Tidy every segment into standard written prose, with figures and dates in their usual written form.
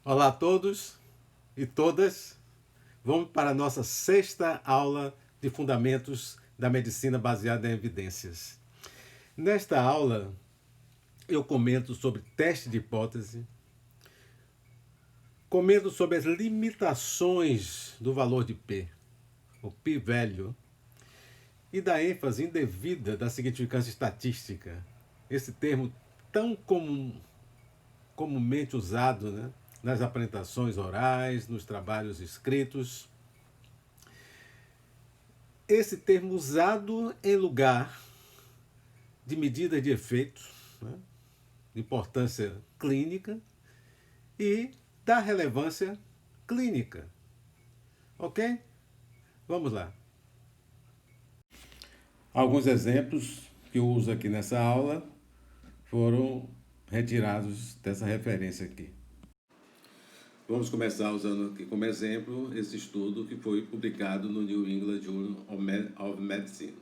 Olá a todos e todas. Vamos para a nossa sexta aula de Fundamentos da Medicina Baseada em Evidências. Nesta aula, eu comento sobre teste de hipótese, comento sobre as limitações do valor de P, o p-value, e da ênfase indevida da significância estatística, esse termo tão comumente usado, né, nas apresentações orais, nos trabalhos escritos. Esse termo usado em lugar de medidas de efeito, né, de importância clínica e da relevância clínica. Ok? Vamos lá. Alguns exemplos que eu uso aqui nessa aula foram retirados dessa referência aqui. Vamos começar usando aqui como exemplo esse estudo que foi publicado no New England Journal of Medicine.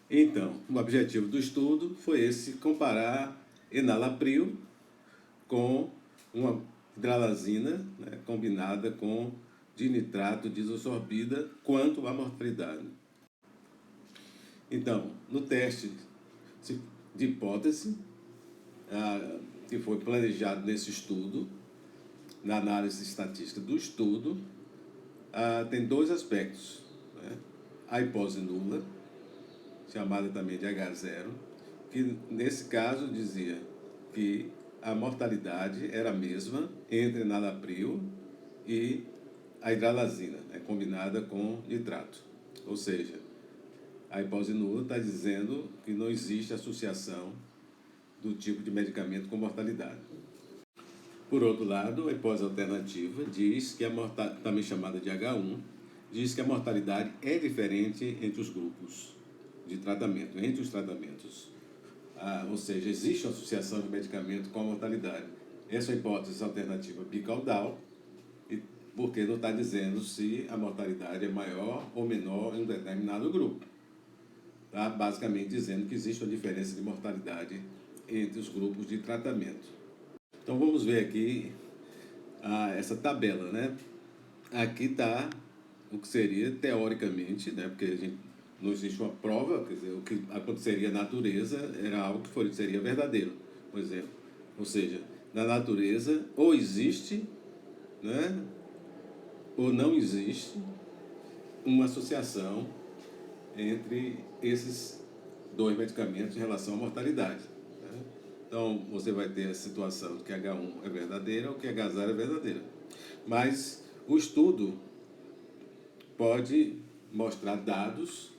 Então, o objetivo do estudo foi esse: comparar enalapril com uma hidralazina, né, combinada com dinitrato de isosorbida quanto à mortalidade. Então, no teste de hipótese, que foi planejado nesse estudo, na análise estatística do estudo, tem dois aspectos, né? A hipótese nula, chamada também de H0, que nesse caso dizia que a mortalidade era a mesma entre enalapril e a hidralazina, né, combinada com nitrato. Ou seja, a hipótese nula está dizendo que não existe associação do tipo de medicamento com mortalidade. Por outro lado, a hipótese alternativa diz que também chamada de H1, diz que a mortalidade é diferente entre os grupos de tratamento, entre os tratamentos. Ou seja, existe uma associação de medicamento com a mortalidade. Essa é a hipótese alternativa bicaudal, porque não está dizendo se a mortalidade é maior ou menor em um determinado grupo. Está basicamente dizendo que existe uma diferença de mortalidade entre os grupos de tratamento. Então vamos ver aqui essa tabela, né? Aqui está o que seria teoricamente, né? Porque não existe uma prova, quer dizer, o que aconteceria na natureza era algo que seria verdadeiro, por exemplo. Ou seja, na natureza ou existe, né, ou não existe uma associação entre esses dois medicamentos em relação à mortalidade. Né? Então, você vai ter a situação de que H1 é verdadeira ou que H0 é verdadeira. Mas o estudo pode mostrar dados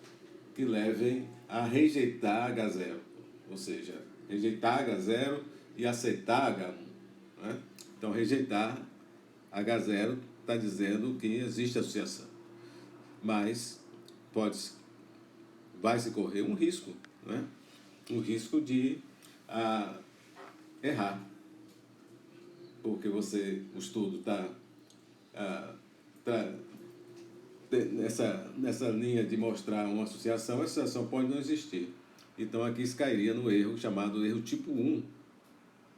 que levem a rejeitar H0, ou seja, rejeitar H0 e aceitar H1. Né? Então, rejeitar H0 está dizendo que existe associação, mas vai se correr um risco, né? Um risco de errar, porque o estudo está nessa linha de mostrar uma associação, a associação pode não existir. Então aqui isso cairia no erro chamado erro tipo 1,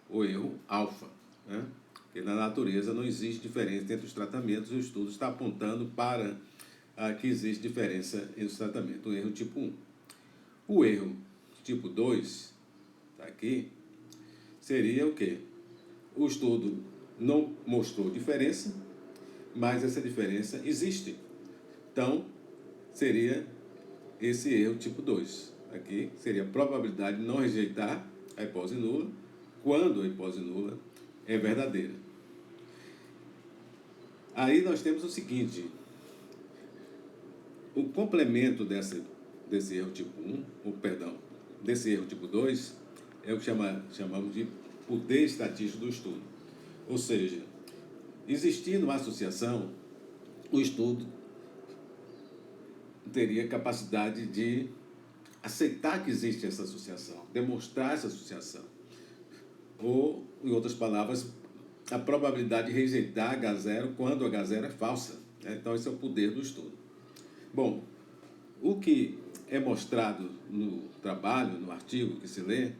ou erro alfa, né? Porque na natureza não existe diferença entre os tratamentos e o estudo está apontando para que existe diferença entre os tratamentos, o erro tipo 1. O erro tipo 2, tá aqui, seria o quê? O estudo não mostrou diferença, mas essa diferença existe. Então, seria esse erro tipo 2. Aqui seria a probabilidade de não rejeitar a hipótese nula quando a hipótese nula é verdadeira. Aí nós temos o seguinte: o complemento desse erro tipo 1, desse erro tipo 2, é o que chamamos de poder estatístico do estudo. Ou seja, existindo uma associação, o estudo teria capacidade de aceitar que existe essa associação, demonstrar essa associação. Ou, em outras palavras, a probabilidade de rejeitar H0 quando H0 é falsa. Então, esse é o poder do estudo. Bom, o que é mostrado no trabalho, no artigo que se lê,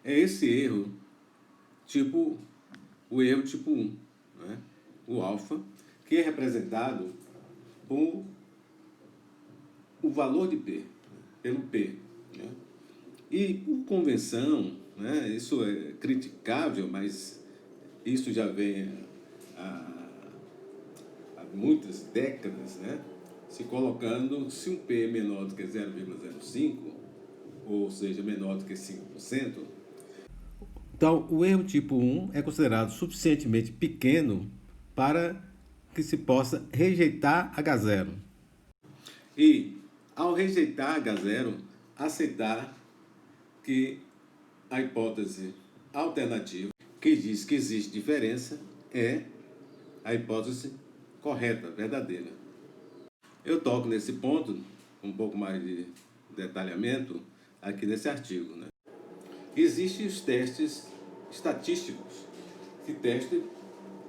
é esse erro, o erro tipo 1. né? O alfa, que é representado por o valor de P, pelo P, né? E por convenção, né, isso é criticável, mas isso já vem há, há muitas décadas, né, se colocando, se um P é menor do que 0,05, ou seja, menor do que 5%, então o erro tipo 1 é considerado suficientemente pequeno para que se possa rejeitar H0. E, ao rejeitar H0, aceitar que a hipótese alternativa, que diz que existe diferença, é a hipótese correta, verdadeira. Eu toco nesse ponto, com um pouco mais de detalhamento, aqui nesse artigo, né? Existem os testes estatísticos que testam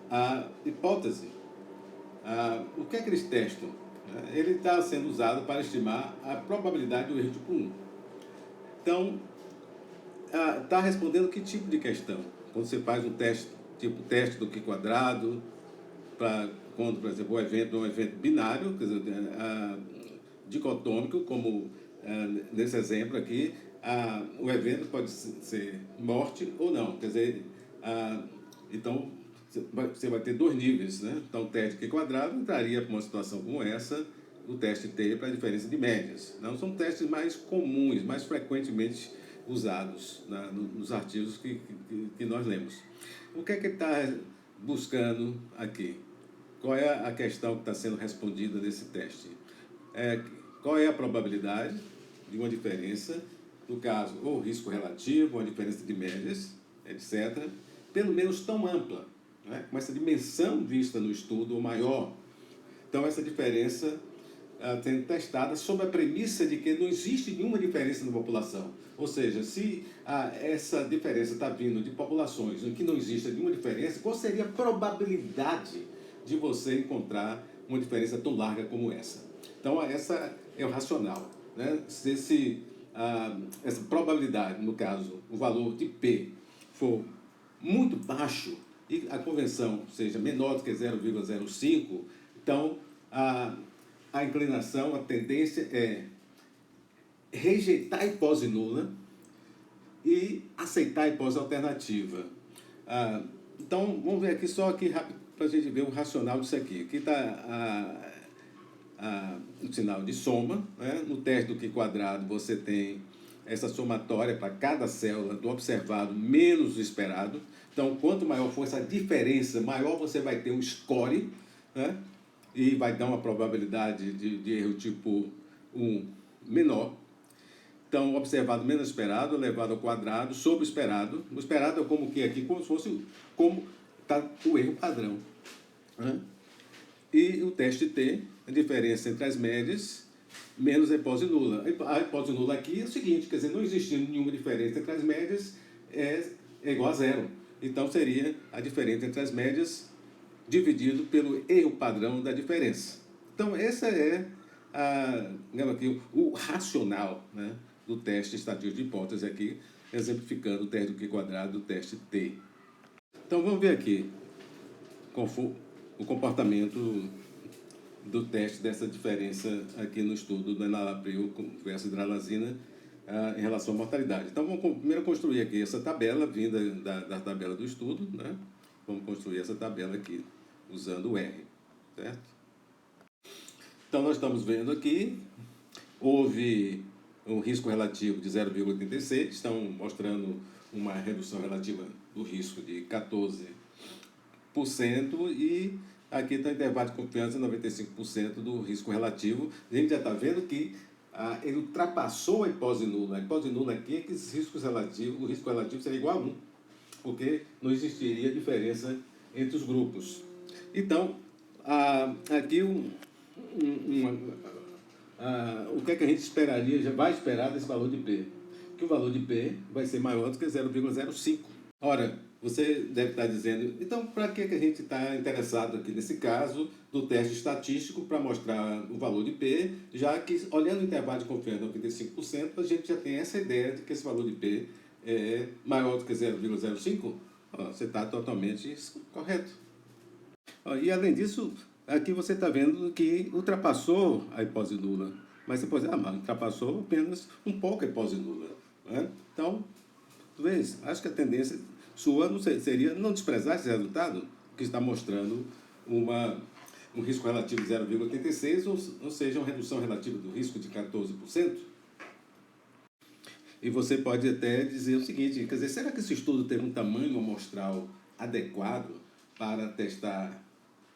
a hipótese. O que é que eles testam? Ele está sendo usado para estimar a probabilidade do erro tipo 1. Então, está respondendo que tipo de questão? Quando você faz um teste, tipo teste do Q quadrado, quando, por exemplo, o evento é um evento binário, quer dizer, dicotômico, como nesse exemplo aqui, o evento pode ser morte ou não. Quer dizer, então, você vai ter dois níveis, né? Então, o teste Q quadrado entraria para uma situação como essa, o teste T para a diferença de médias. Não são testes mais comuns, mais frequentemente usados nos artigos que nós lemos. O que é que ele está buscando aqui? Qual é a questão que está sendo respondida nesse teste? Qual é a probabilidade de uma diferença, no caso, ou risco relativo, ou a diferença de médias, etc., pelo menos tão ampla, né? Com essa dimensão vista no estudo ou maior. Então, essa diferença sendo testada sob a premissa de que não existe nenhuma diferença na população. Ou seja, se essa diferença está vindo de populações em que não existe nenhuma diferença, qual seria a probabilidade de você encontrar uma diferença tão larga como essa? Então, essa é o racional, né? Se essa probabilidade, no caso, o valor de P, for muito baixo e a convenção seja menor do que 0,05, então a inclinação, a tendência é rejeitar a hipótese nula e aceitar a hipótese alternativa. Então, vamos ver aqui só aqui rápido para a gente ver o racional disso aqui. Aqui está o sinal de soma, né? No teste do Q quadrado você tem essa somatória para cada célula do observado menos o esperado. Então, quanto maior for essa diferença, maior você vai ter um score, né? E vai dar uma probabilidade de erro tipo 1 menor. Então, o observado menos esperado elevado ao quadrado sobre o esperado. O esperado é como que aqui, como se fosse como está o erro padrão, né? E o teste T, a diferença entre as médias menos a hipótese nula. A hipótese nula aqui é o seguinte, quer dizer, não existindo nenhuma diferença entre as médias, é igual a zero. Então, seria a diferença entre as médias dividido pelo erro padrão da diferença. Então, essa é aqui, o racional, né, do teste estatístico de hipótese aqui, exemplificando o teste do Q quadrado do teste T. Então, vamos ver aqui o comportamento do teste dessa diferença aqui no estudo do enalapril versus hidralazina em relação à mortalidade. Então, vamos primeiro construir aqui essa tabela vinda da tabela do estudo, né? Vamos construir essa tabela aqui usando o R, certo? Então, nós estamos vendo aqui, houve um risco relativo de 0,86, estão mostrando uma redução relativa do risco de 14%, e aqui está o intervalo de confiança 95% do risco relativo. A gente já está vendo que ele ultrapassou a hipótese nula. A hipótese nula aqui é que os riscos relativos, o risco relativo seria igual a 1, porque não existiria diferença entre os grupos. Então, aqui o que é que a gente esperaria, já vai esperar desse valor de P? Que o valor de P vai ser maior do que 0,05. Ora, você deve estar dizendo, então para que a gente está interessado aqui nesse caso do teste estatístico para mostrar o valor de P, já que olhando o intervalo de confiança de 95%, a gente já tem essa ideia de que esse valor de P é maior do que 0,05? Você está totalmente correto. E além disso, aqui você está vendo que ultrapassou a hipótese nula. Mas você pode dizer, mas ultrapassou apenas um pouco a hipótese nula. Né? Então, talvez, acho que a tendência sua não seria não desprezar esse resultado, que está mostrando um risco relativo de 0,86, ou seja, uma redução relativa do risco de 14%. E você pode até dizer o seguinte, quer dizer, será que esse estudo teve um tamanho amostral adequado para testar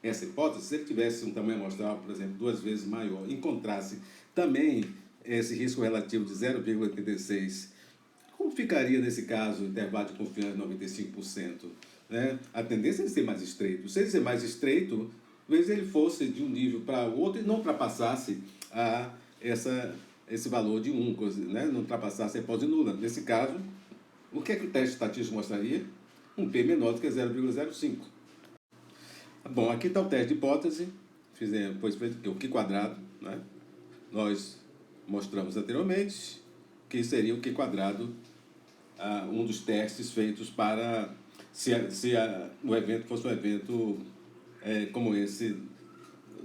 essa hipótese? Se ele tivesse um tamanho amostral, por exemplo, 2 vezes maior, encontrasse também esse risco relativo de 0,86, como ficaria nesse caso o intervalo de confiança de 95%? Né? A tendência é ser mais estreito. Se ele ser mais estreito, talvez ele fosse de um nível para o outro e não ultrapassasse esse valor de 1, né? Não ultrapassasse a hipótese nula. Nesse caso, o que é que o teste estatístico mostraria? Um P menor do que 0,05. Bom, aqui está o teste de hipótese, foi feito o Q quadrado, né? Nós mostramos anteriormente que seria o Q quadrado um dos testes feitos para se o evento fosse um evento como esse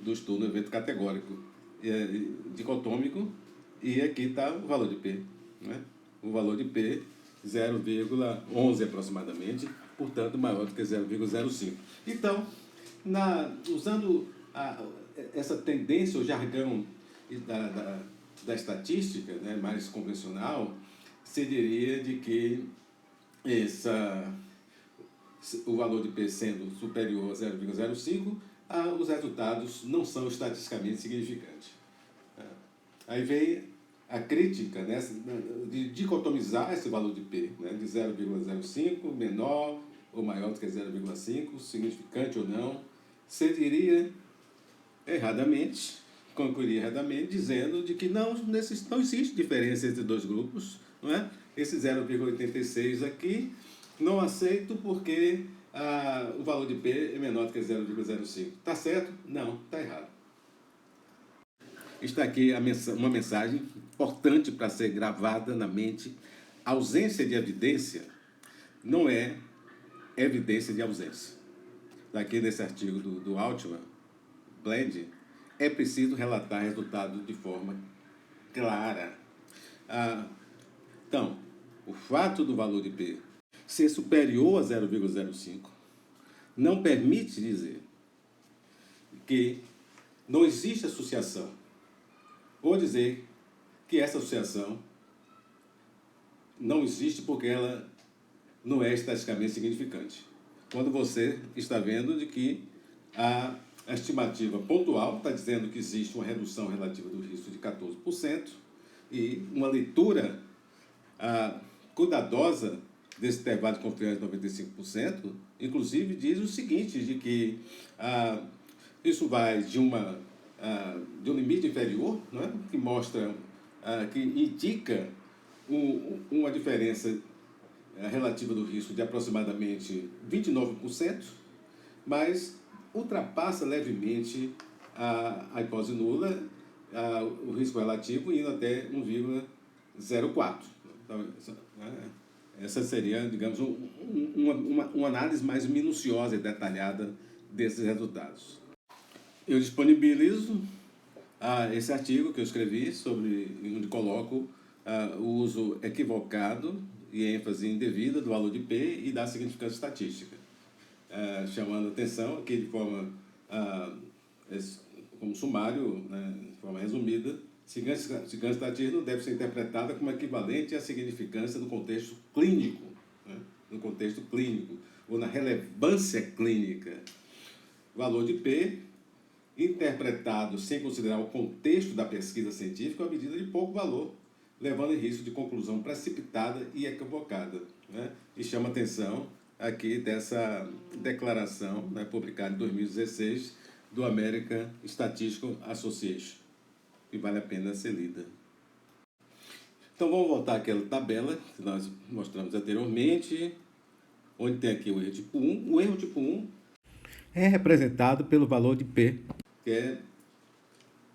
do estudo, um evento categórico, dicotômico, e aqui está o valor de P. Né? O valor de P, 0,11 aproximadamente, portanto maior do que 0,05. Então, usando essa tendência, o jargão da estatística, né, mais convencional, se diria de que o valor de P sendo superior a 0,05, os resultados não são estatisticamente significantes. Aí vem a crítica, né, de dicotomizar esse valor de P, né, de 0,05, menor ou maior do que 0,5, significante ou não. Você diria erradamente, concluiria erradamente, dizendo de que não existe diferença entre dois grupos, não é? Esse 0,86 aqui não aceito porque o valor de P é menor do que 0,05. Está certo? Não, está errado. Está aqui uma mensagem importante para ser gravada na mente. A ausência de evidência não é evidência de ausência. Daqui nesse artigo do Altman, Blend, é preciso relatar resultados de forma clara. Então, o fato do valor de P ser superior a 0,05 não permite dizer que não existe associação, ou dizer que essa associação não existe porque ela não é estatisticamente significante. Quando você está vendo de que a estimativa pontual está dizendo que existe uma redução relativa do risco de 14% e uma leitura cuidadosa desse intervalo de confiança de 95%, inclusive diz o seguinte, de que isso vai de um limite inferior, não é? Que mostra, que indica uma diferença relativa do risco de aproximadamente 29%, mas ultrapassa levemente a hipótese nula, o risco relativo, indo até 1,04. Então, essa seria, digamos, uma análise mais minuciosa e detalhada desses resultados. Eu disponibilizo esse artigo que eu escrevi, onde coloco o uso equivocado e ênfase indevida do valor de P e da significância estatística, chamando atenção aqui de forma, como sumário, né, de forma resumida, significância estatística deve ser interpretada como equivalente à significância no contexto clínico, né, no contexto clínico, ou na relevância clínica. O valor de P, interpretado sem considerar o contexto da pesquisa científica, é uma medida de pouco valor, levando em risco de conclusão precipitada e equivocada. Né? E chama atenção aqui dessa declaração, né, publicada em 2016 do American Statistical Association, que vale a pena ser lida. Então vamos voltar àquela tabela que nós mostramos anteriormente, onde tem aqui o erro tipo 1. O erro tipo 1 é representado pelo valor de P, que é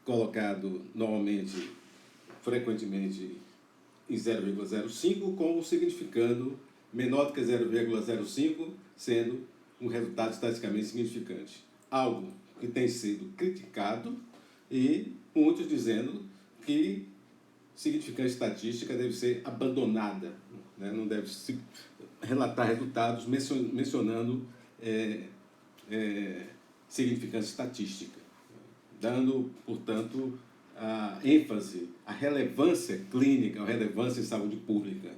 colocado normalmente, frequentemente, em 0,05, como significando menor do que 0,05, sendo um resultado estatisticamente significante. algo que tem sido criticado e muitos dizendo que significância estatística deve ser abandonada, né? Não deve se relatar resultados mencionando significância estatística, dando, portanto, a ênfase, a relevância clínica, a relevância em saúde pública.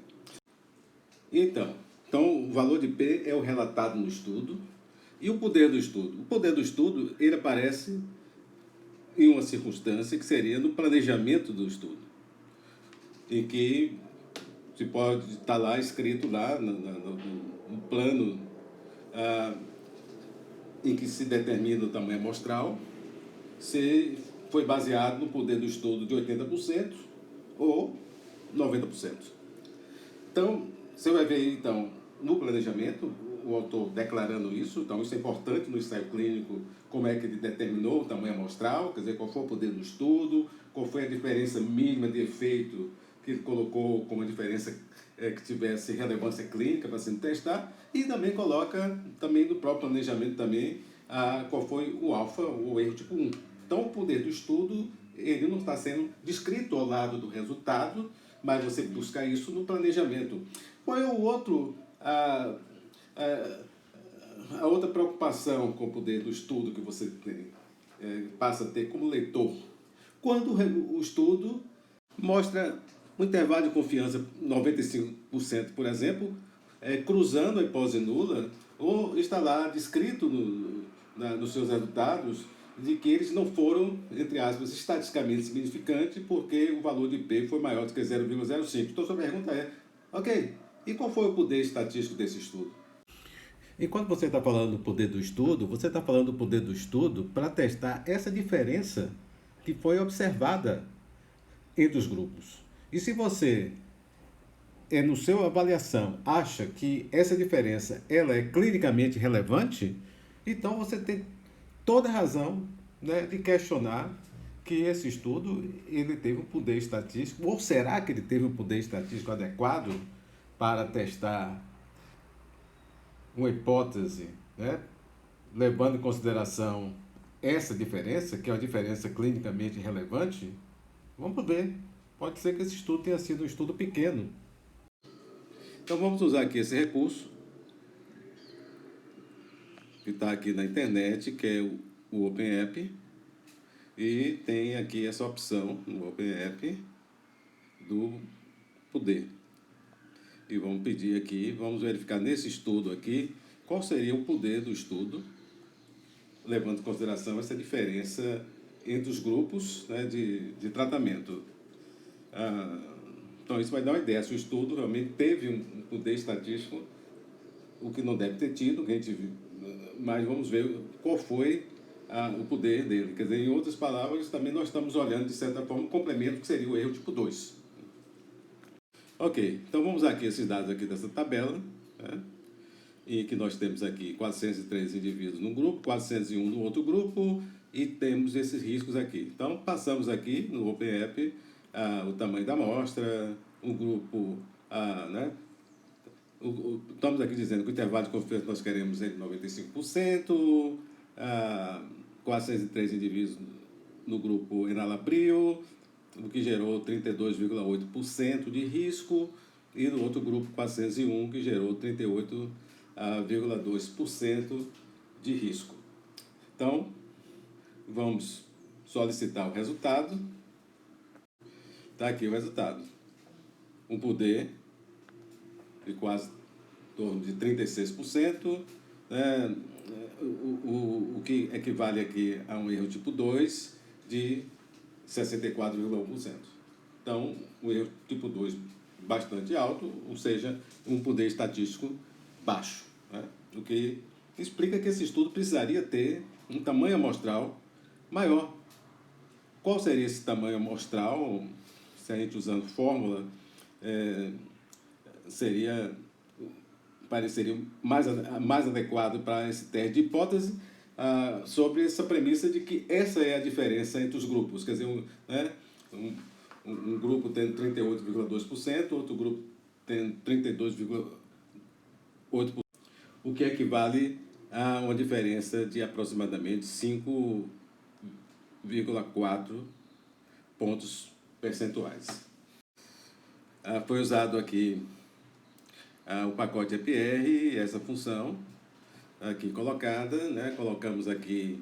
Então, o valor de P é o relatado no estudo. E o poder do estudo? O poder do estudo, ele aparece em uma circunstância que seria no planejamento do estudo, em que se pode estar lá escrito lá no plano em que se determina o tamanho amostral, se foi baseado no poder do estudo de 80% ou 90%. Então, você vai ver, então, no planejamento, o autor declarando isso. Então, isso é importante no ensaio clínico, como é que ele determinou o tamanho amostral, quer dizer, qual foi o poder do estudo, qual foi a diferença mínima de efeito que ele colocou como a diferença que tivesse relevância clínica para se testar, e também coloca, também no próprio planejamento, também, qual foi o alfa, o erro tipo 1. Então, o poder do estudo, ele não está sendo descrito ao lado do resultado, mas você busca isso no planejamento. Qual é o outro, a outra preocupação com o poder do estudo que você tem, passa a ter como leitor? Quando o estudo mostra um intervalo de confiança 95%, por exemplo, cruzando a hipótese nula, ou está lá descrito nos seus resultados de que eles não foram, entre aspas, estatisticamente significantes, porque o valor de P foi maior do que 0,05. Então, sua pergunta é, ok, e qual foi o poder estatístico desse estudo? E quando você está falando do poder do estudo, você está falando do poder do estudo para testar essa diferença que foi observada entre os grupos. E se você, no seu avaliação, acha que essa diferença ela é clinicamente relevante, então você tem toda a razão, né, de questionar que esse estudo ele teve um poder estatístico, ou será que ele teve um poder estatístico adequado para testar uma hipótese, né, levando em consideração essa diferença, que é uma diferença clinicamente relevante. Vamos ver. Pode ser que esse estudo tenha sido um estudo pequeno. Então, vamos usar aqui esse recurso, que está aqui na internet, que é o OpenApp, e tem aqui essa opção no OpenApp do poder. E vamos pedir aqui, vamos verificar nesse estudo aqui, qual seria o poder do estudo, levando em consideração essa diferença entre os grupos, né, de tratamento. Então, isso vai dar uma ideia se o estudo realmente teve um poder estatístico, o que não deve ter tido, que a gente, mas vamos ver qual foi o poder dele. Quer dizer, em outras palavras, também nós estamos olhando, de certa forma, um complemento que seria o erro tipo 2. Ok, então vamos usar aqui esses dados aqui dessa tabela, né? E que nós temos aqui 403 indivíduos num grupo, 401 no outro grupo, e temos esses riscos aqui. Então, passamos aqui no OpenApp o tamanho da amostra, o grupo, né? Estamos aqui dizendo que o intervalo de confiança nós queremos entre 95%, 403 indivíduos no grupo enalapril, o que gerou 32,8% de risco, e no outro grupo 401, que gerou 38,2% de risco. Então, vamos solicitar o resultado. Está aqui o resultado. Um poder de quase em torno de 36%, né? O que equivale aqui a um erro tipo 2 de 64,1%. Então, o erro tipo 2 bastante alto, ou seja, um poder estatístico baixo, né? O que explica que esse estudo precisaria ter um tamanho amostral maior. Qual seria esse tamanho amostral? Se a gente usando fórmula, pareceria mais adequado para esse teste de hipótese, sobre essa premissa de que essa é a diferença entre os grupos. Quer dizer, um grupo tendo 38,2%, outro grupo tendo 32,8%, o que equivale há uma diferença de aproximadamente 5,4 pontos percentuais. Foi usado aqui o pacote EPR, essa função aqui colocada, né? Colocamos aqui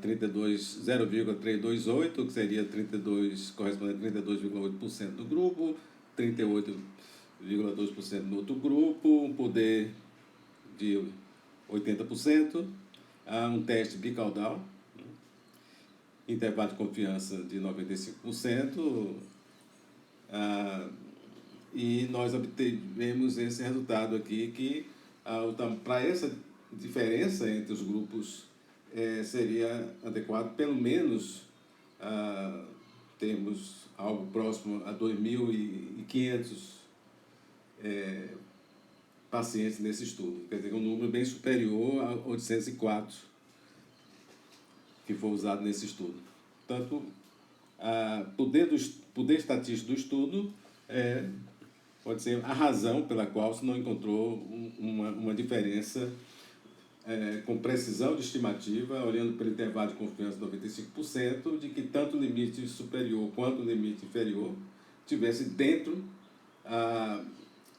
0,328, que seria 32, correspondente a 32,8% do grupo, 38,2% no outro grupo, um poder de 80%, um teste bicaudal, intervalo de confiança de 95%, e nós obtivemos esse resultado aqui, que para essa diferença entre os grupos seria adequado, pelo menos, termos algo próximo a 2.500 pacientes nesse estudo, quer dizer, um número bem superior a 804 que foi usado nesse estudo. Portanto, poder estatístico do estudo pode ser a razão pela qual se não encontrou uma diferença com precisão de estimativa, olhando pelo intervalo de confiança de 95%, de que tanto o limite superior quanto o limite inferior tivesse dentro,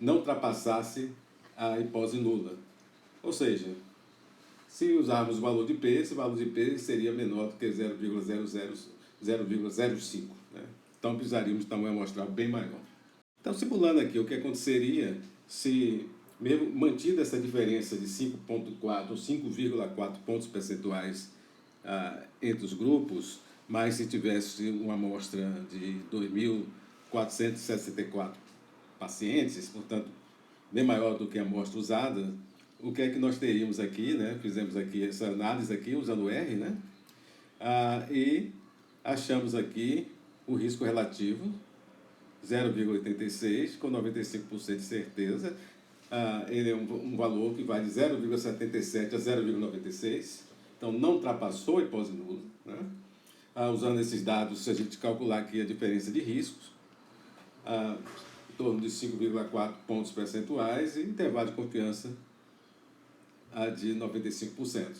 não ultrapassasse a hipótese nula. Ou seja, se usarmos o valor de P, esse valor de P seria menor do que 0,05. Né? Então, precisaríamos de tamanho amostral bem maior. Então, simulando aqui o que aconteceria se, mesmo mantida essa diferença de 5,4 ou 5,4 pontos percentuais entre os grupos, mas se tivesse uma amostra de 2.464 pacientes, portanto, bem maior do que a amostra usada, o que é que nós teríamos aqui, né? Fizemos aqui essa análise aqui usando o R, né? E achamos aqui o risco relativo 0,86 com 95% de certeza. Ele é um valor que vai de 0,77 a 0,96, então não ultrapassou a hipótese nula, né? Usando esses dados, se a gente calcular aqui a diferença de riscos, em torno de 5,4 pontos percentuais, e intervalo de confiança de 95%.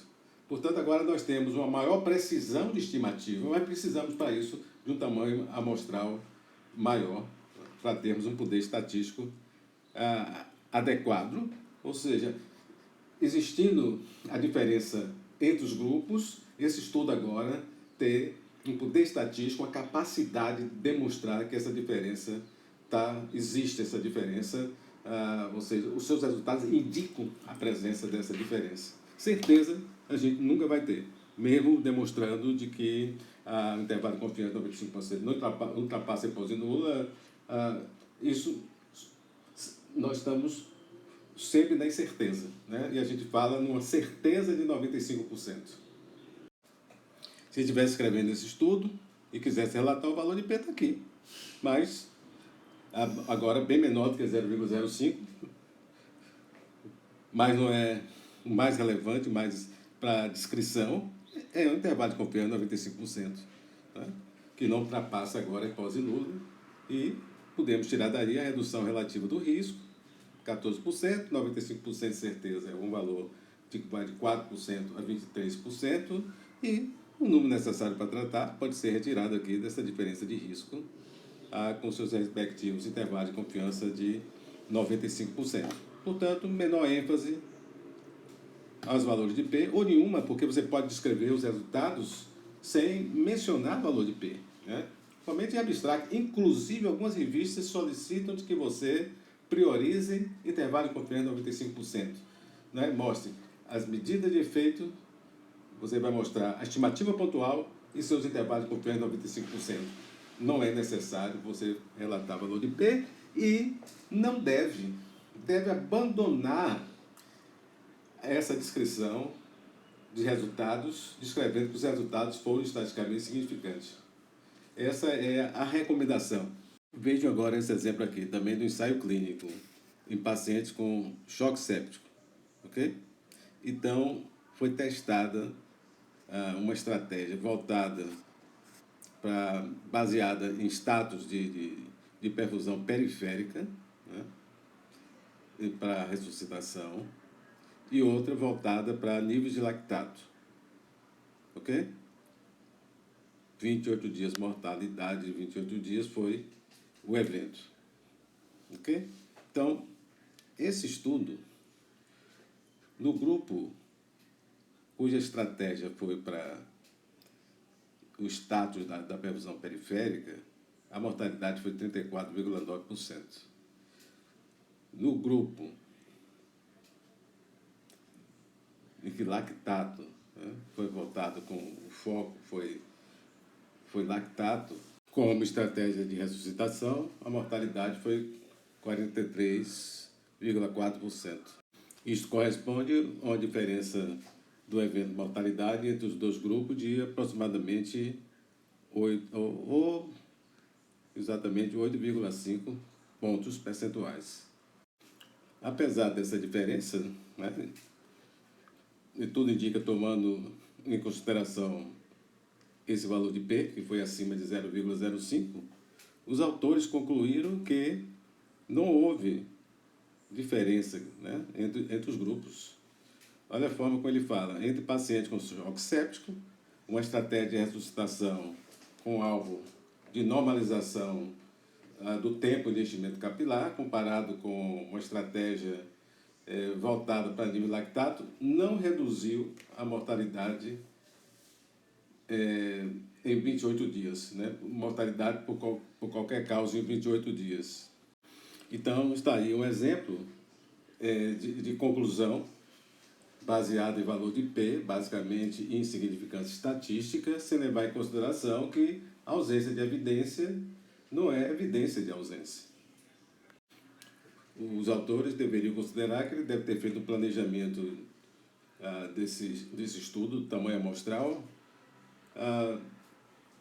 Portanto, agora nós temos uma maior precisão de estimativa, mas precisamos para isso de um tamanho amostral maior, para termos um poder estatístico adequado, ou seja, existindo a diferença entre os grupos, esse estudo agora ter um poder estatístico, uma capacidade de demonstrar que essa diferença existe essa diferença, ou seja, os seus resultados indicam a presença dessa diferença. Certeza a gente nunca vai ter, mesmo demonstrando de que o intervalo de confiança de 95% não ultrapassa a hipótese nula, isso nós estamos sempre na incerteza, né? E a gente fala numa certeza de 95%. Se estivesse escrevendo esse estudo e quisesse relatar o valor de P, está aqui, mas agora bem menor do que 0,05, mas não é o mais relevante, mas para descrição é um intervalo de confiança de 95%, tá? Que não ultrapassa agora a hipótese nula, e podemos tirar daí a redução relativa do risco, 14%, 95% de certeza é um valor que vai de 4% a 23%, e o número necessário para tratar pode ser retirado aqui dessa diferença de risco, com seus respectivos intervalos de confiança de 95%. Portanto, menor ênfase aos valores de P, ou nenhuma, porque você pode descrever os resultados sem mencionar valor de P, né? Somente em abstrato. Inclusive, algumas revistas solicitam de que você priorize intervalo de confiança de 95%. Né? Mostre as medidas de efeito, você vai mostrar a estimativa pontual e seus intervalos de confiança de 95%. Não é necessário você relatar valor de P, e não deve abandonar essa descrição de resultados, descrevendo que os resultados foram estatisticamente significantes. Essa é a recomendação. Vejam agora esse exemplo aqui, também do ensaio clínico, em pacientes com choque séptico. Ok? Então, foi testada uma estratégia voltada baseada em status de perfusão periférica, né, para ressuscitação, e outra voltada para níveis de lactato. Ok? 28 dias, mortalidade de 28 dias foi o evento. Ok? Então, esse estudo, no grupo cuja estratégia foi para o status da perfusão periférica, a mortalidade foi 34,9%. No grupo em que lactato, né, foi voltado com o foco, foi lactato, como estratégia de ressuscitação, a mortalidade foi 43,4%. Isso corresponde a uma diferença do evento de mortalidade entre os dois grupos de aproximadamente 8, exatamente 8,5 pontos percentuais. Apesar dessa diferença, né, e tudo indica tomando em consideração esse valor de P, que foi acima de 0,05, os autores concluíram que não houve diferença, né, entre os grupos. Olha a forma como ele fala: entre pacientes com choque séptico, uma estratégia de ressuscitação com alvo de normalização do tempo de enchimento capilar, comparado com uma estratégia voltada para nível lactato, não reduziu a mortalidade em 28 dias, né? Mortalidade por qualquer causa em 28 dias. Então, está aí um exemplo de conclusão baseado em valor de P, basicamente em insignificância estatística, sem levar em consideração que a ausência de evidência não é evidência de ausência. Os autores deveriam considerar que ele deve ter feito um planejamento desse estudo, tamanho amostral,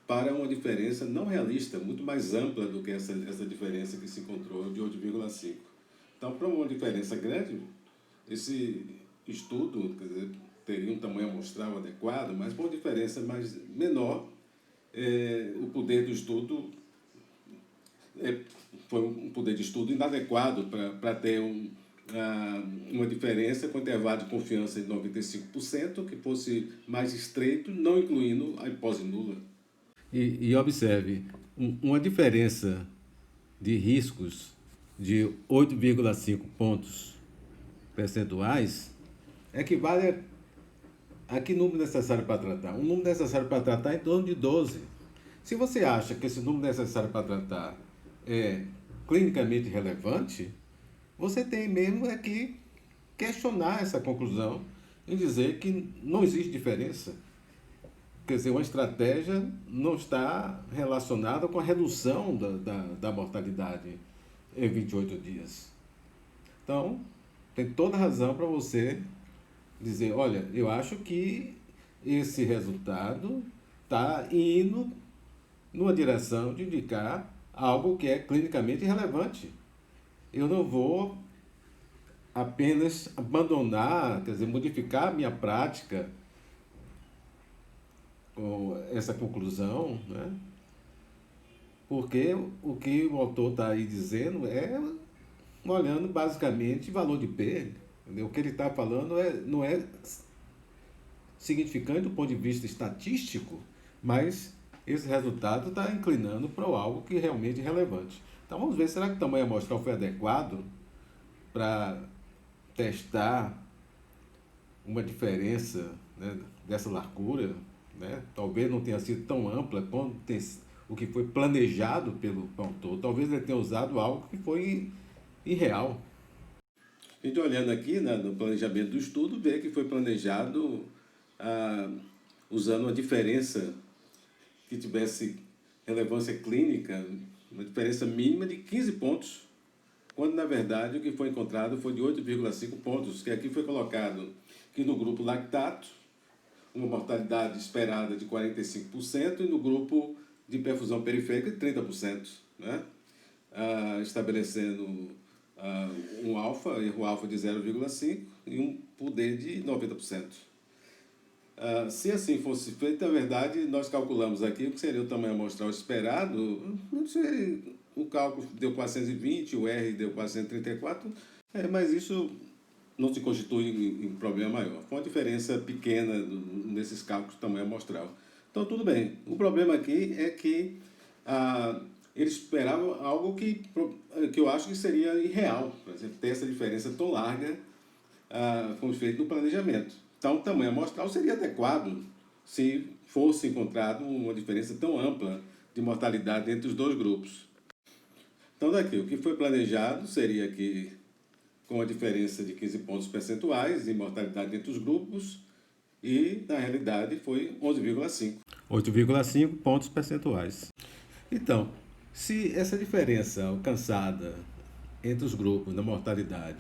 para uma diferença não realista, muito mais ampla do que essa diferença que se encontrou de 8,5. Então, para uma diferença grande, esse estudo, quer dizer, teria um tamanho amostral adequado, mas para uma diferença menor, o poder do estudo foi um poder de estudo inadequado para ter uma diferença com intervalo de confiança de 95%, que fosse mais estreito, não incluindo a hipótese nula. E observe, uma diferença de riscos de 8,5 pontos percentuais equivale a que número necessário para tratar? Um número necessário para tratar é em torno de 12. Se você acha que esse número necessário para tratar é clinicamente relevante, você tem mesmo que questionar essa conclusão e dizer que não existe diferença. Quer dizer, uma estratégia não está relacionada com a redução da mortalidade em 28 dias. Então, tem toda razão para você dizer, olha, eu acho que esse resultado está indo numa direção de indicar algo que é clinicamente relevante. Eu não vou apenas abandonar, quer dizer, modificar a minha prática com essa conclusão, né? Porque o que o autor está aí dizendo é olhando basicamente valor de P. Entendeu? O que ele está falando não é significante do ponto de vista estatístico, mas esse resultado está inclinando para algo que realmente é relevante. Então vamos ver, será que o tamanho amostral foi adequado para testar uma diferença, né, dessa largura, né? Talvez não tenha sido tão ampla quanto o que foi planejado pelo autor. Talvez ele tenha usado algo que foi irreal. A gente olhando aqui, né, no planejamento do estudo, vê que foi planejado usando uma diferença que tivesse relevância clínica, uma diferença mínima de 15 pontos, quando na verdade o que foi encontrado foi de 8,5 pontos, que aqui foi colocado que no grupo lactato, uma mortalidade esperada de 45%, e no grupo de perfusão periférica de 30%, né? Estabelecendo um erro alfa de 0,5 e um poder de 90%. Se assim fosse feito, na verdade, nós calculamos aqui o que seria o tamanho amostral esperado. Não sei, o cálculo deu 420, o R deu 434, mas isso não se constitui em problema maior. Foi uma diferença pequena nesses cálculos de tamanho amostral. Então, tudo bem. O problema aqui é que eles esperavam algo que eu acho que seria irreal, por exemplo, ter essa diferença tão larga como feito no planejamento. Então, o tamanho amostral seria adequado se fosse encontrado uma diferença tão ampla de mortalidade entre os dois grupos. Então, daqui, o que foi planejado seria que, com a diferença de 15 pontos percentuais de mortalidade entre os grupos, e, na realidade, foi 11,5. 8,5 pontos percentuais. Então, se essa diferença alcançada entre os grupos na mortalidade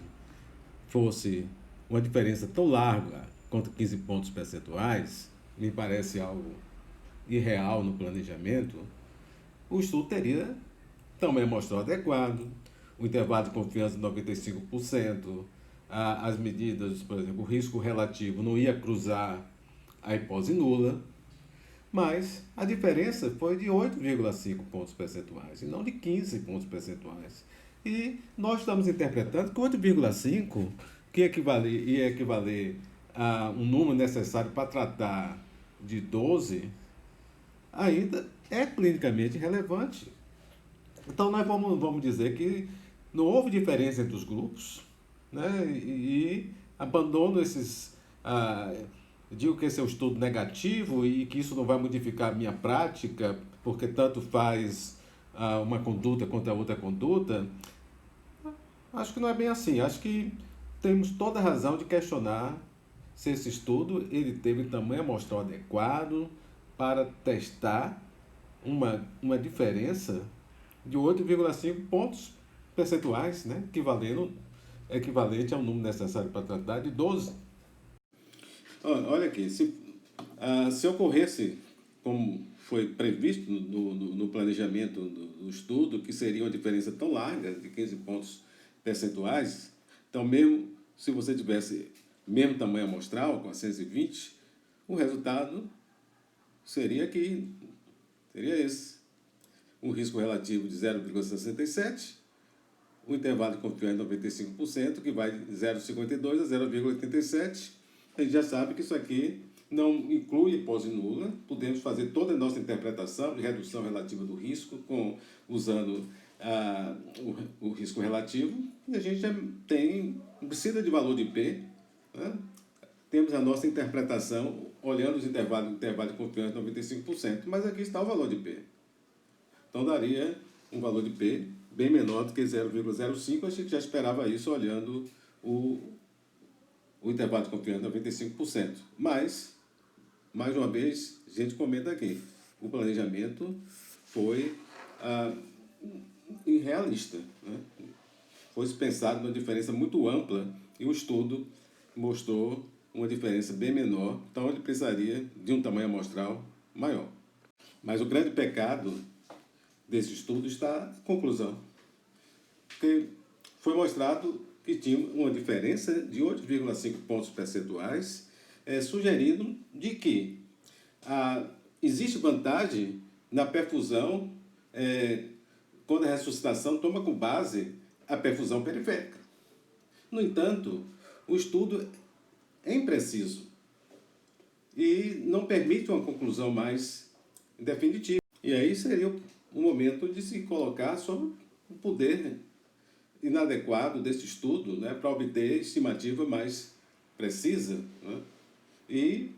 fosse uma diferença tão larga quanto 15 pontos percentuais, me parece algo irreal no planejamento, o estudo teria tamanho amostral adequado, o intervalo de confiança de 95%, as medidas, por exemplo, o risco relativo não ia cruzar a hipótese nula, mas a diferença foi de 8,5 pontos percentuais e não de 15 pontos percentuais. E nós estamos interpretando que 8,5, que ia equivaler a um número necessário para tratar de 12, ainda é clinicamente relevante. Então, nós vamos dizer que não houve diferença entre os grupos, né? E abandono esses. Digo que esse é um estudo negativo e que isso não vai modificar a minha prática, porque tanto faz uma conduta quanto a outra conduta. Acho que não é bem assim. Acho que temos toda a razão de questionar se esse estudo ele teve tamanho amostral adequado para testar uma diferença de 8,5 pontos percentuais, né? Equivalente ao número necessário para tratar de 12. Olha aqui, se ocorresse, como foi previsto no planejamento do estudo, que seria uma diferença tão larga, de 15 pontos percentuais, então mesmo se você tivesse mesmo tamanho amostral, com a 120, o resultado seria esse. Um risco relativo de 0,67, o intervalo de confiança de 95%, que vai de 0,52 a 0,87. A gente já sabe que isso aqui não inclui hipótese nula. Podemos fazer toda a nossa interpretação de redução relativa do risco usando o risco relativo. E a gente já não precisa de valor de P, né? Temos a nossa interpretação olhando os intervalos de confiança de 95%. Mas aqui está o valor de P. Então, daria um valor de P bem menor do que 0,05. A gente já esperava isso olhando o intervalo de confiança de 95%. Mas, mais uma vez, a gente comenta aqui, o planejamento foi irrealista, né? Foi pensado numa diferença muito ampla e o estudo mostrou uma diferença bem menor, então ele precisaria de um tamanho amostral maior. Mas o grande pecado desse estudo está na conclusão, porque foi mostrado que tinha uma diferença de 8,5 pontos percentuais, sugerindo de que existe vantagem na perfusão quando a ressuscitação toma como base a perfusão periférica. No entanto, o estudo é impreciso e não permite uma conclusão mais definitiva. E aí seria o momento de se colocar sobre o poder inadequado desse estudo, né, para obter estimativa mais precisa, né? E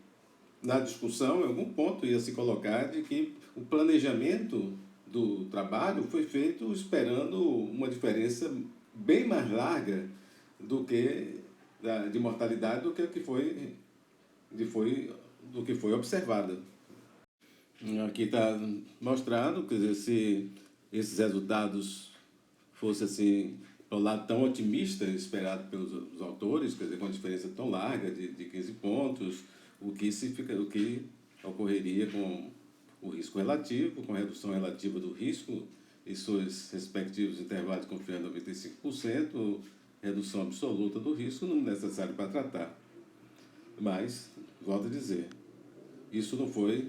na discussão, em algum ponto, ia se colocar de que o planejamento do trabalho foi feito esperando uma diferença bem mais larga do que de mortalidade do que foi observada. Aqui está mostrado, quer dizer, se esses resultados fossem assim, para o lado tão otimista esperado pelos autores, quer dizer, com uma diferença tão larga de 15 pontos, o que ocorreria com o risco relativo, com a redução relativa do risco e seus respectivos intervalos de confiança de 95%, redução absoluta do risco não necessário para tratar. Mas, volto a dizer,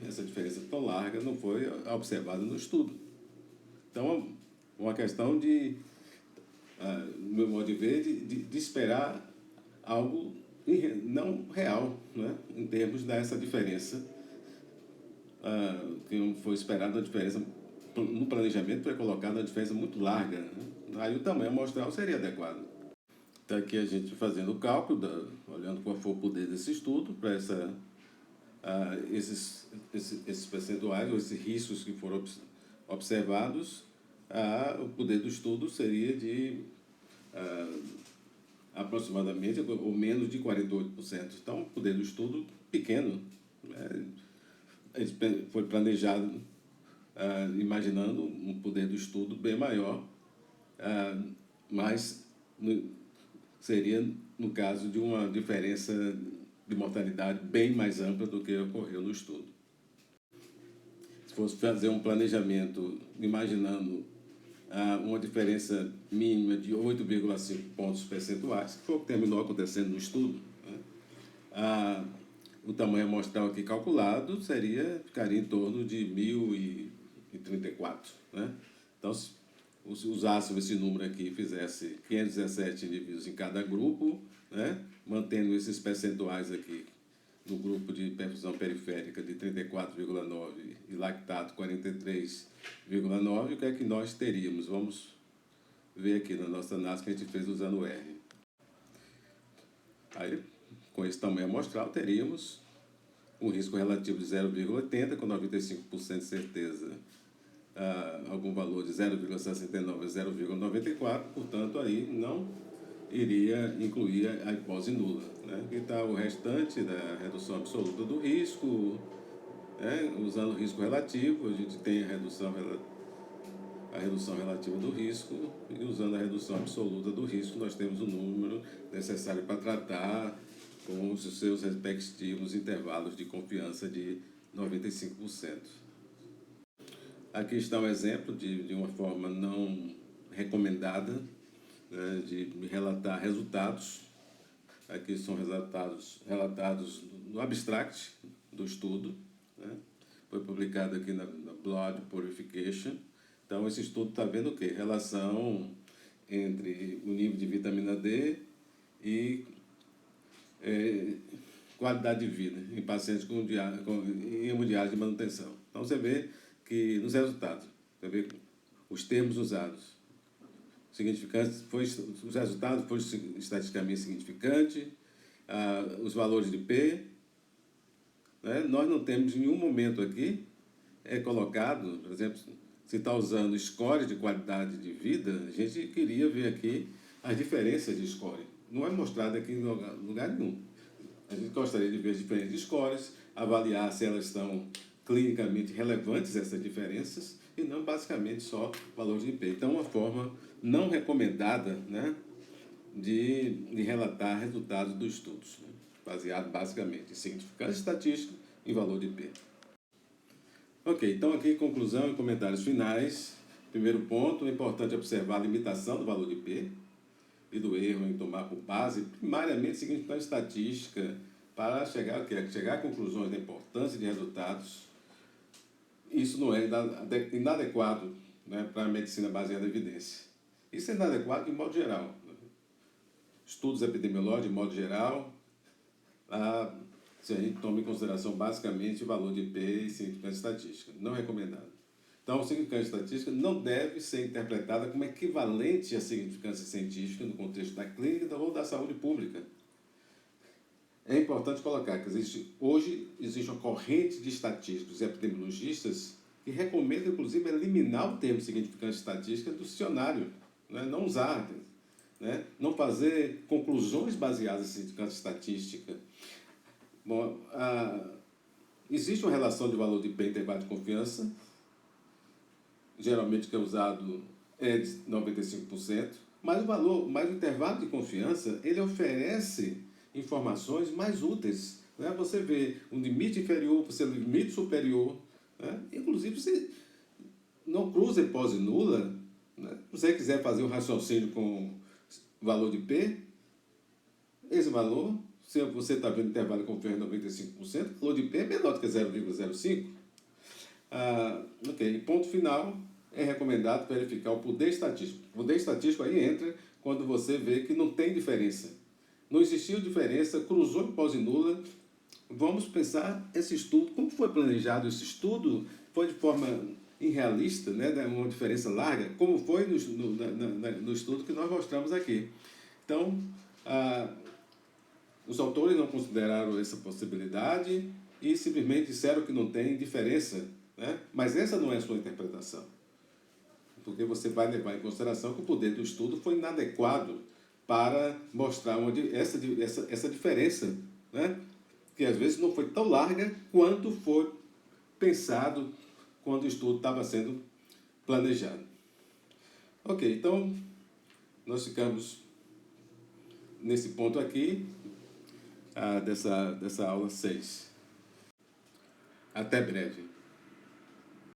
essa diferença tão larga não foi observada no estudo. Então, uma questão no meu modo de ver, de esperar algo não real, né? Em termos dessa diferença, que não foi esperada, uma diferença no planejamento foi colocada uma diferença muito larga, né? Aí o tamanho amostral seria adequado. Está aqui a gente fazendo o cálculo, olhando qual foi o poder desse estudo para esses percentuais, ou esses riscos que foram observados. O poder do estudo seria de aproximadamente ou menos de 48%. Então, o poder do estudo pequeno. Né? Foi planejado imaginando um poder do estudo bem maior, mas seria no caso de uma diferença de mortalidade bem mais ampla do que ocorreu no estudo. Se fosse fazer um planejamento imaginando uma diferença mínima de 8,5 pontos percentuais, que foi o que terminou acontecendo no estudo, né? O tamanho amostral aqui calculado ficaria em torno de 1.034, né? Então, se usássemos esse número aqui e fizesse 517 indivíduos em cada grupo, né? Mantendo esses percentuais aqui no grupo de perfusão periférica de 34,9 e lactato 43,9, o que é que nós teríamos? Vamos ver aqui na nossa análise que a gente fez usando o R. Aí, com esse tamanho amostral, teríamos um risco relativo de 0,80, com 95% de certeza, algum valor de 0,69 a 0,94, portanto, aí não iria incluir a hipótese nula, né? Aqui está o restante da redução absoluta do risco, né? Usando o risco relativo, a gente tem a redução relativa do risco, e usando a redução absoluta do risco, nós temos o número necessário para tratar com os seus respectivos intervalos de confiança de 95%. Aqui está um exemplo de uma forma não recomendada, né, de relatar resultados. Aqui são relatados no abstract do estudo, né? Foi publicado aqui na Blood Purification. Então, esse estudo está vendo o quê? Relação entre o nível de vitamina D e qualidade de vida em pacientes com hemodiálise de manutenção. Então, você vê que nos resultados, você vê os termos usados. Significantes, os resultados foram estatisticamente significantes, os valores de P. Né? Nós não temos em nenhum momento aqui colocado, por exemplo, se está usando score de qualidade de vida, a gente queria ver aqui as diferenças de score. Não é mostrado aqui em lugar nenhum. A gente gostaria de ver as diferentes scores, avaliar se elas estão clinicamente relevantes, essas diferenças, e não basicamente só valores de P. Então, uma forma não recomendada, né, de relatar resultados dos estudos, né, baseado basicamente em significância estatística e valor de P. Ok, então aqui conclusão e comentários finais. Primeiro ponto, é importante observar a limitação do valor de P e do erro em tomar por base primariamente significância estatística para chegar a conclusões da importância de resultados. Isso não é inadequado, né, para a medicina baseada em evidência. Isso é inadequado de modo geral. Estudos epidemiológicos de modo geral, se a gente toma em consideração basicamente o valor de P e significância estatística. Não recomendado. Então, a significância estatística não deve ser interpretada como equivalente à significância científica no contexto da clínica ou da saúde pública. É importante colocar que hoje existe uma corrente de estatísticos e epidemiologistas que recomendam, inclusive, eliminar o termo significância estatística do dicionário, né? Não usar, né? Não fazer conclusões baseadas em significância estatística. Bom, existe uma relação de valor de P e intervalo de confiança, geralmente que é usado é de 95%, mas o intervalo de confiança, ele oferece informações mais úteis, né? Você vê um limite inferior, você um limite superior, né? Inclusive, se não cruza a hipótese nula, né? Se você quiser fazer um raciocínio com valor de P, esse valor, se você está vendo intervalo de confiança de 95%, o valor de P é menor do que 0,05. Ok, ponto final, é recomendado verificar o poder estatístico. O poder estatístico aí entra quando você vê que não tem diferença não existiu diferença, cruzou em pose nula. Vamos pensar esse estudo, como foi planejado esse estudo? Foi de forma irrealista, né, uma diferença larga, como foi no estudo que nós mostramos aqui. Então, os autores não consideraram essa possibilidade e simplesmente disseram que não tem diferença, né? Mas essa não é a sua interpretação, porque você vai levar em consideração que o poder do estudo foi inadequado para mostrar essa diferença, né? Que às vezes não foi tão larga quanto foi pensado quando o estudo estava sendo planejado. Ok, então nós ficamos nesse ponto aqui, dessa aula 6. Até breve.